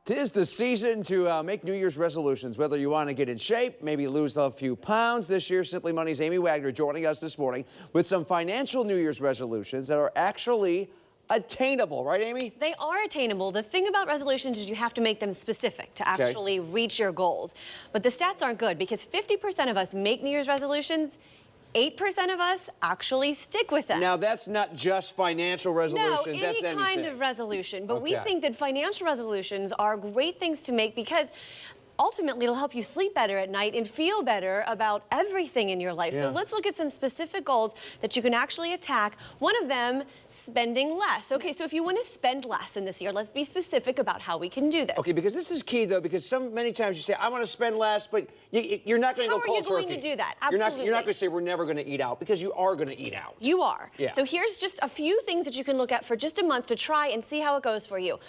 'Tis the season to make New Year's resolutions, whether you want to get in shape, maybe lose a few pounds. This year, Simply Money's Amy Wagner joining us this morning with some financial New Year's resolutions that are actually attainable, right, Amy? They are attainable. The thing about resolutions is you have to make them specific to actually reach your goals. But the stats aren't good because 50% of us make New Year's resolutions. 8% of us actually stick with them. Now, that's not just financial resolutions. No, that's any kind of resolution. But we Okay. think that financial resolutions are great things to make because ultimately it'll help you sleep better at night and feel better about everything in your life. Yeah. So let's look at some specific goals that you can actually attack. One of them, spending less. Okay, so if you want to spend less in this year, let's be specific about how we can do this. Okay, because this is key, though, because many times you say, I want to spend less, but you're not going to go cold turkey. How are you going to do that? Absolutely. You're not going to say we're never going to eat out, because you are going to eat out. You are. Yeah. So here's just a few things that you can look at for just a month to try and see how it goes for you.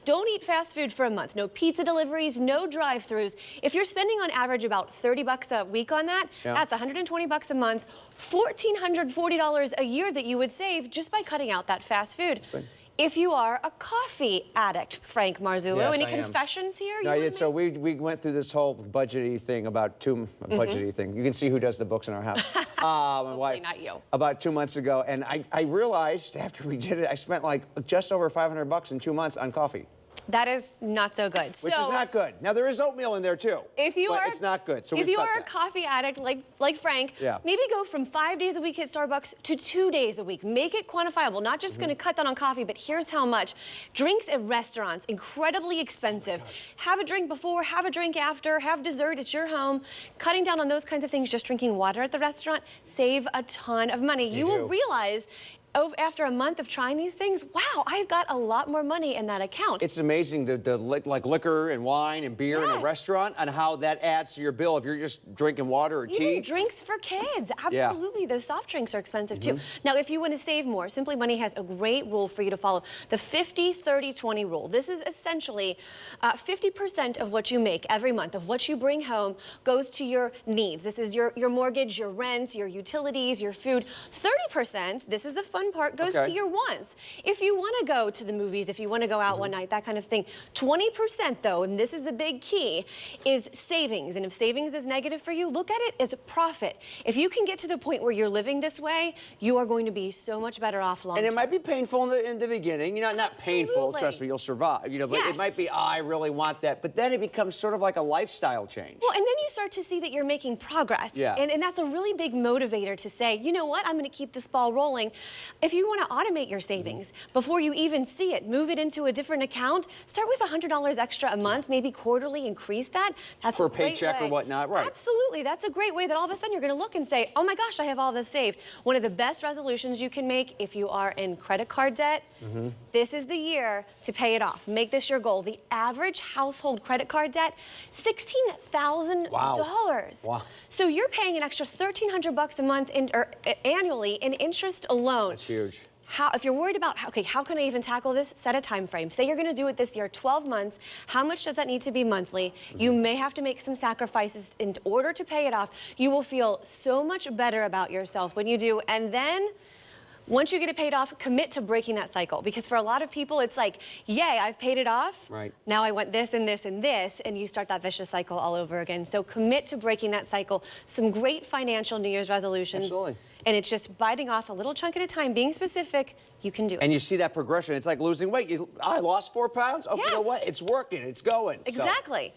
Don't eat fast food for a month. No pizza deliveries, no drive-thrus. If you're spending on average about $30 a week on that, that's $120 a month, $1,440 a year that you would save just by cutting out that fast food. If you are a coffee addict, Frank Marzullo, Yes, any I am. confessions here? No, so we went through this whole budgety thing about budgety thing. You can see who does the books in our house. My wife. Not you. About 2 months ago, and I realized after we did it, I spent like just over $500 in 2 months on coffee. That is not so good. Which is not good. Now, there is oatmeal in there, too. But it's not good, so if you are a coffee addict like Frank, maybe go from 5 days a week at Starbucks to 2 days a week. Make it quantifiable. Not just going to cut down on coffee, but here's how much. Drinks at restaurants, incredibly expensive. Have a drink before, have a drink after, have dessert at your home. Cutting down on those kinds of things, just drinking water at the restaurant, save a ton of money. You will realize after a month of trying these things, wow, I've got a lot more money in that account. It's amazing like liquor and wine and beer in a restaurant and how that adds to your bill if you're just drinking water or tea. Even drinks for kids, absolutely. Those soft drinks are expensive too. Now, if you want to save more, Simply Money has a great rule for you to follow. The 50-30-20 rule. This is essentially 50% of what you make every month, of what you bring home, goes to your needs. This is your mortgage, your rent, your utilities, your food. 30%, this is the fun part, goes to your wants. If you want to go to the movies, if you want to go out one night, that kind of thing. 20% though, and this is the big key, is savings. And if savings is negative for you, look at it as a profit. If you can get to the point where you're living this way, you are going to be so much better off long term. And it might be painful in the beginning. You know, not painful, trust me, you'll survive. You know, but it might be, I really want that. But then it becomes sort of like a lifestyle change. Well, and then you start to see that you're making progress. And that's a really big motivator to say, you know what, I'm going to keep this ball rolling. If you want to automate your savings before you even see it, move it into a different account, start with $100 extra a month, maybe quarterly, increase that. That's for a great paycheck way. or whatnot, right? Absolutely. That's a great way that all of a sudden you're going to look and say, oh my gosh, I have all this saved. One of the best resolutions you can make if you are in credit card debt, this is the year to pay it off. Make this your goal. The average household credit card debt, $16,000. Wow. So you're paying an extra $1,300 a month annually in interest alone. That's huge. If you're worried about, okay, how can I even tackle this? Set a time frame. Say you're going to do it this year, 12 months. How much does that need to be monthly? You may have to make some sacrifices in order to pay it off. You will feel so much better about yourself when you do. And then, once you get it paid off, commit to breaking that cycle. Because for a lot of people, it's like, yay, I've paid it off. Right. Now I want this and this and this, and you start that vicious cycle all over again. So commit to breaking that cycle. Some great financial New Year's resolutions. Absolutely. And it's just biting off a little chunk at a time, being specific. You can do it. And you see that progression. It's like losing weight. I lost 4 pounds. Oh, you know what? It's working. It's going. Exactly.